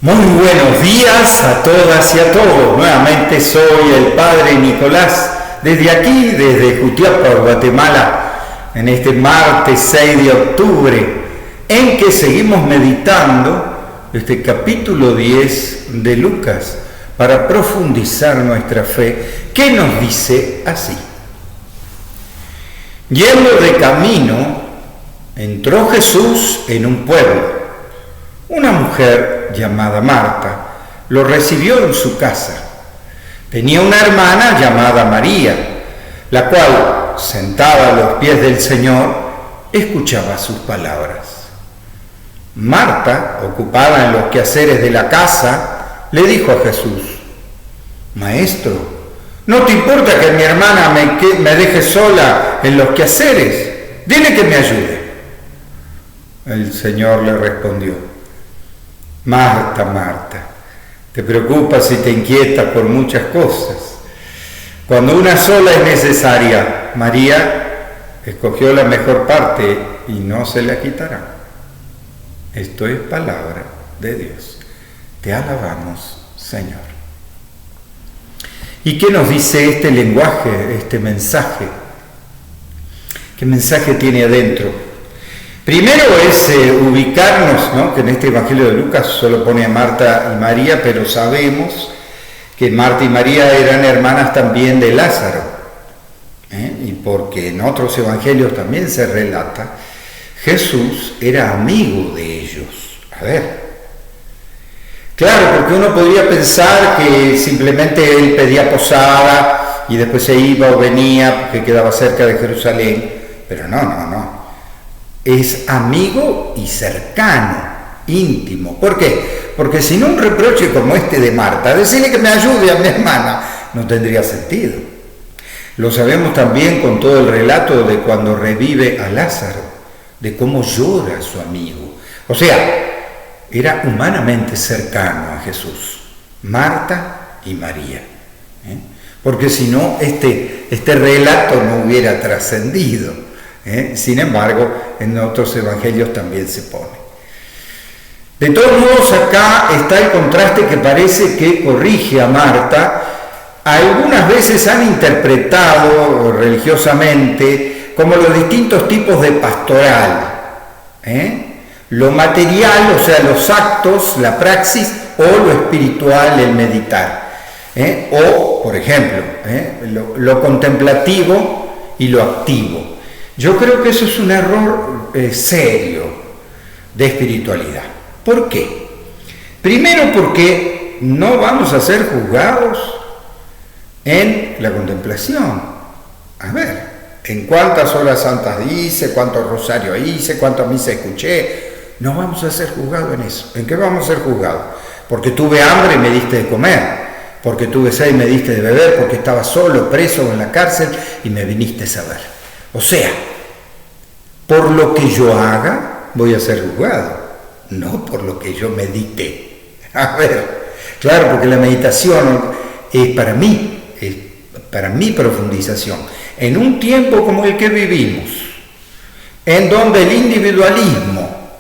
Muy buenos días a todas y a todos. Nuevamente soy el Padre Nicolás, desde aquí, desde Jutiapa, Guatemala, en este martes 6 de octubre, en que seguimos meditando este capítulo 10 de Lucas para profundizar nuestra fe, que nos dice así. Yendo de camino, entró Jesús en un pueblo. Una mujer llamada Marta lo recibió en su casa. Tenía una hermana llamada María, la cual, sentada a los pies del Señor, escuchaba sus palabras. Marta, ocupada en los quehaceres de la casa, le dijo a Jesús: Maestro, ¿no te importa que mi hermana me deje sola en los quehaceres? Dile que me ayude. El Señor le respondió: Marta, Marta, te preocupas y te inquietas por muchas cosas. Cuando una sola es necesaria, María escogió la mejor parte y no se la quitará. Esto es palabra de Dios. Te alabamos, Señor. ¿Y qué nos dice este lenguaje, este mensaje? ¿Qué mensaje tiene adentro? Primero es ubicarnos, ¿no? Que en este Evangelio de Lucas solo pone a Marta y María, pero sabemos que Marta y María eran hermanas también de Lázaro, y porque en otros evangelios también se relata, Jesús era amigo de ellos. A ver, claro, porque uno podría pensar que simplemente él pedía posada y después se iba o venía porque quedaba cerca de Jerusalén, pero no. Es amigo y cercano, íntimo. ¿Por qué? Porque sin un reproche como este de Marta, decirle que me ayude a mi hermana, no tendría sentido. Lo sabemos también con todo el relato de cuando revive a Lázaro, de cómo llora su amigo. O sea, era humanamente cercano a Jesús, Marta y María. Porque si no, este relato no hubiera trascendido. Sin embargo, en otros evangelios también se pone. De todos modos, acá está el contraste que parece que corrige a Marta. Algunas veces han interpretado religiosamente como los distintos tipos de pastoral. Lo material, o sea, los actos, la praxis, o lo espiritual, el meditar. O, por ejemplo, lo contemplativo y lo activo. Yo creo que eso es un error serio de espiritualidad. ¿Por qué? Primero porque no vamos a ser juzgados en la contemplación. A ver, en cuántas horas santas hice, cuántos rosarios hice, cuántas misas escuché. No vamos a ser juzgados en eso. ¿En qué vamos a ser juzgados? Porque tuve hambre y me diste de comer. Porque tuve sed y me diste de beber. Porque estaba solo, preso en la cárcel y me viniste a ver. O sea, por lo que yo haga voy a ser juzgado, no por lo que yo medite. A ver, claro, porque la meditación es para mí, es para mi profundización. En un tiempo como el que vivimos, en donde el individualismo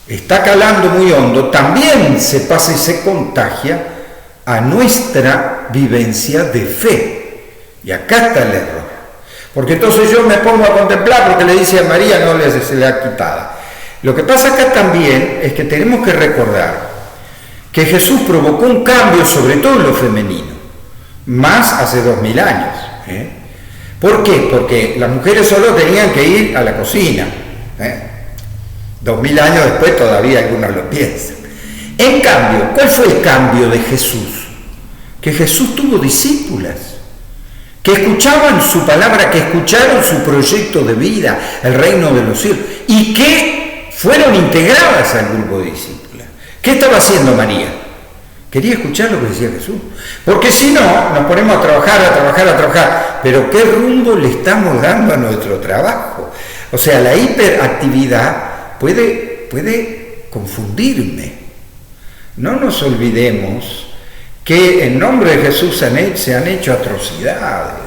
está calando muy hondo, también se pasa y se contagia a nuestra vivencia de fe. Y acá está el error. Porque entonces yo me pongo a contemplar porque le dice a María, no se le ha quitado. Lo que pasa acá también es que tenemos que recordar que Jesús provocó un cambio, sobre todo en lo femenino, más hace 2000 años. ¿Por qué? Porque las mujeres solo tenían que ir a la cocina. 2000 años después todavía algunos lo piensan. En cambio, ¿cuál fue el cambio de Jesús? Que Jesús tuvo discípulas que escuchaban su palabra, que escucharon su proyecto de vida, el reino de los cielos, y que fueron integradas al grupo de discípulas. ¿Qué estaba haciendo María? Quería escuchar lo que decía Jesús. Porque si no, nos ponemos a trabajar, pero ¿qué rumbo le estamos dando a nuestro trabajo? O sea, la hiperactividad puede confundirme. No nos olvidemos que en nombre de Jesús se han hecho atrocidades.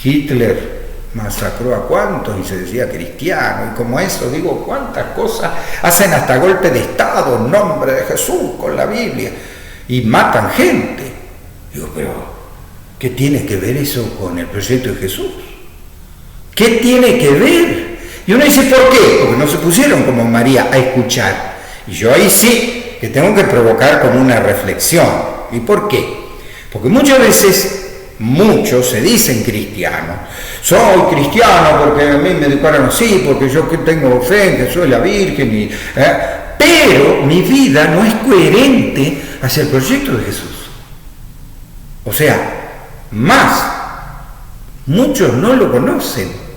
Hitler masacró a cuantos y se decía cristiano, y como eso, digo, cuántas cosas, hacen hasta golpe de estado en nombre de Jesús con la Biblia, y matan gente. Digo, pero ¿qué tiene que ver eso con el proyecto de Jesús? ¿Qué tiene que ver? Y uno dice, ¿por qué? Porque no se pusieron como María a escuchar. Y yo ahí sí que tengo que provocar como una reflexión. ¿Y por qué? Porque muchas veces muchos se dicen cristianos. Soy cristiano porque a mí me educaron así, porque yo tengo fe en que soy la Virgen, pero mi vida no es coherente hacia el proyecto de Jesús. O sea, muchos no lo conocen.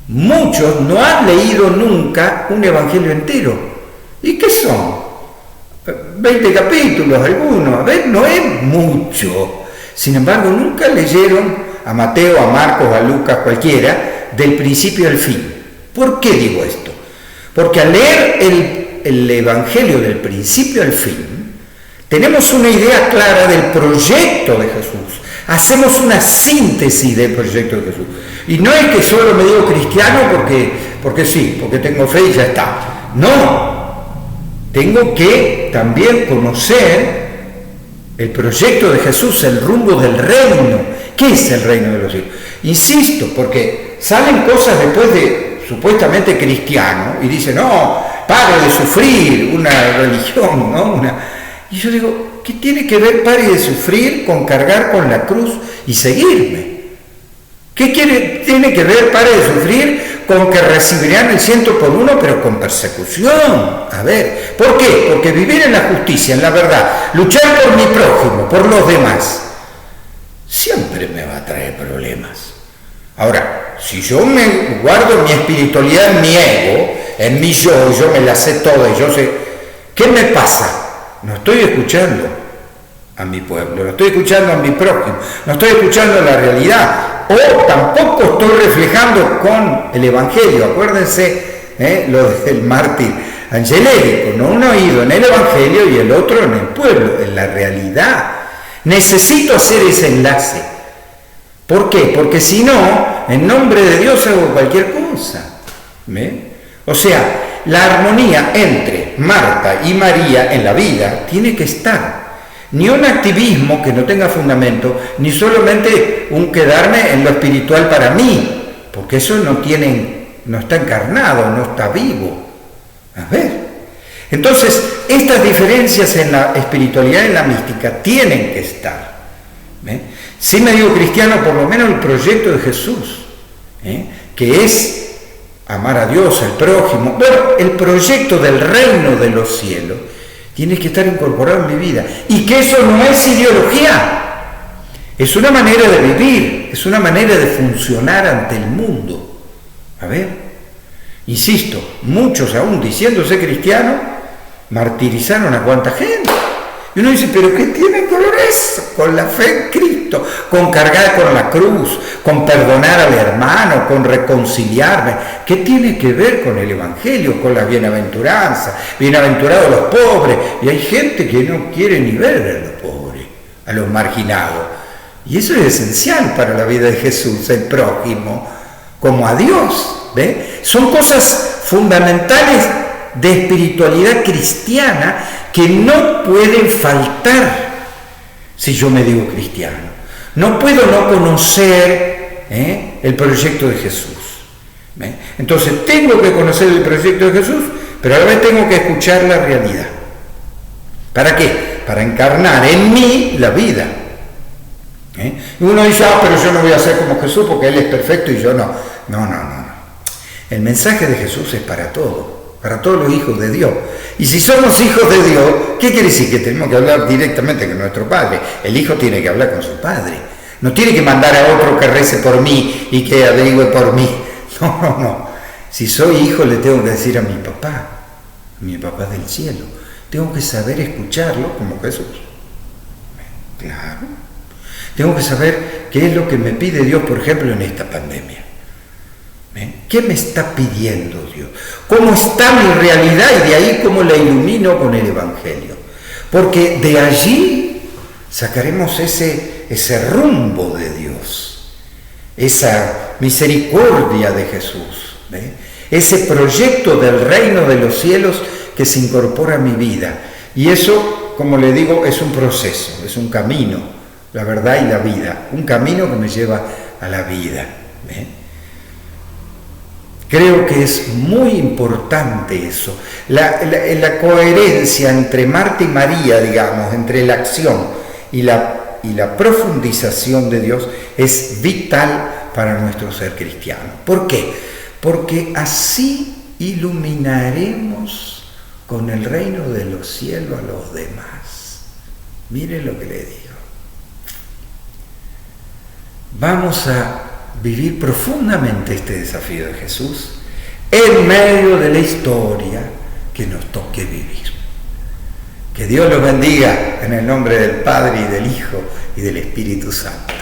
Muchos no han leído nunca un evangelio entero. ¿Y qué son? 20 capítulos, algunos. A ver, no es mucho. Sin embargo, nunca leyeron a Mateo, a Marcos, a Lucas, cualquiera, del principio al fin. ¿Por qué digo esto? Porque al leer el evangelio del principio al fin, tenemos una idea clara del proyecto de Jesús. Hacemos una síntesis del proyecto de Jesús. Y no es que solo me digo cristiano porque sí, porque tengo fe y ya está. No, tengo que también conocer el proyecto de Jesús, el rumbo del reino. ¿Qué es el reino de los cielos? Insisto, porque salen cosas después de supuestamente cristiano y dicen, no, pare de sufrir, una religión, ¿no? Y yo digo, ¿qué tiene que ver pare de sufrir con cargar con la cruz y seguirme? ¿Qué tiene que ver pare de sufrir con que recibirán el 100 por 1 pero con persecución? A ver, ¿por qué? Porque vivir en la justicia, en la verdad, luchar por mi prójimo, por los demás, siempre me va a traer problemas. Ahora, si yo me guardo mi espiritualidad en mi ego, en mi yo me la sé toda y yo sé, ¿qué me pasa? No estoy escuchando a mi pueblo, no estoy escuchando a mi prójimo, no estoy escuchando la realidad, o tampoco estoy reflejando con el Evangelio. Acuérdense lo del mártir angelico, ¿no? Un oído en el Evangelio y el otro en el pueblo, en la realidad. Necesito hacer ese enlace. ¿Por qué? Porque si no, en nombre de Dios hago cualquier cosa. O sea, la armonía entre Marta y María en la vida tiene que estar. Ni un activismo que no tenga fundamento, ni solamente un quedarme en lo espiritual para mí, porque eso no está encarnado, no está vivo. A ver. Entonces, estas diferencias en la espiritualidad y en la mística tienen que estar. Si me digo cristiano, por lo menos el proyecto de Jesús, que es amar a Dios, al prójimo, bueno, el proyecto del reino de los cielos, tiene que estar incorporado en mi vida. Y que eso no es ideología, es una manera de vivir, es una manera de funcionar ante el mundo. A ver, insisto, muchos aún diciéndose cristianos, martirizaron a cuánta gente. Y uno dice, ¿pero qué tiene que ver eso con la fe en Cristo? Con cargar con la cruz, con perdonar al hermano, con reconciliarme. ¿Qué tiene que ver con el Evangelio, con la bienaventuranza? Bienaventurados los pobres. Y hay gente que no quiere ni ver a los pobres, a los marginados. Y eso es esencial para la vida de Jesús, el prójimo, como a Dios. ¿Ve? Son cosas fundamentales de espiritualidad cristiana que no pueden faltar si yo me digo cristiano. No puedo no conocer el proyecto de Jesús. Entonces tengo que conocer el proyecto de Jesús, pero a la vez tengo que escuchar la realidad. ¿Para qué? Para encarnar en mí la vida. Y uno dice, pero yo no voy a ser como Jesús porque Él es perfecto y yo no. No. El mensaje de Jesús es para todos. Para todos los hijos de Dios. Y si somos hijos de Dios, ¿qué quiere decir? Que tenemos que hablar directamente con nuestro Padre. El hijo tiene que hablar con su Padre. No tiene que mandar a otro que rece por mí y que averigüe por mí. No. Si soy hijo, le tengo que decir a mi papá del cielo. Tengo que saber escucharlo como Jesús. Claro. Tengo que saber qué es lo que me pide Dios, por ejemplo, en esta pandemia. ¿Qué me está pidiendo Dios? ¿Cómo está mi realidad? Y de ahí cómo la ilumino con el Evangelio. Porque de allí sacaremos ese rumbo de Dios. esa misericordia de Jesús, ese proyecto del reino de los cielos que se incorpora a mi vida. Y eso, como le digo, es un proceso, es un camino, la verdad y la vida, un camino que me lleva a la vida. Creo que es muy importante eso, la coherencia entre Marta y María, digamos, entre la acción y la profundización de Dios es vital para nuestro ser cristiano. ¿Por qué? Porque así iluminaremos con el reino de los cielos a los demás. Miren lo que le digo. Vamos a vivir profundamente este desafío de Jesús en medio de la historia que nos toque vivir. Que Dios los bendiga en el nombre del Padre y del Hijo y del Espíritu Santo.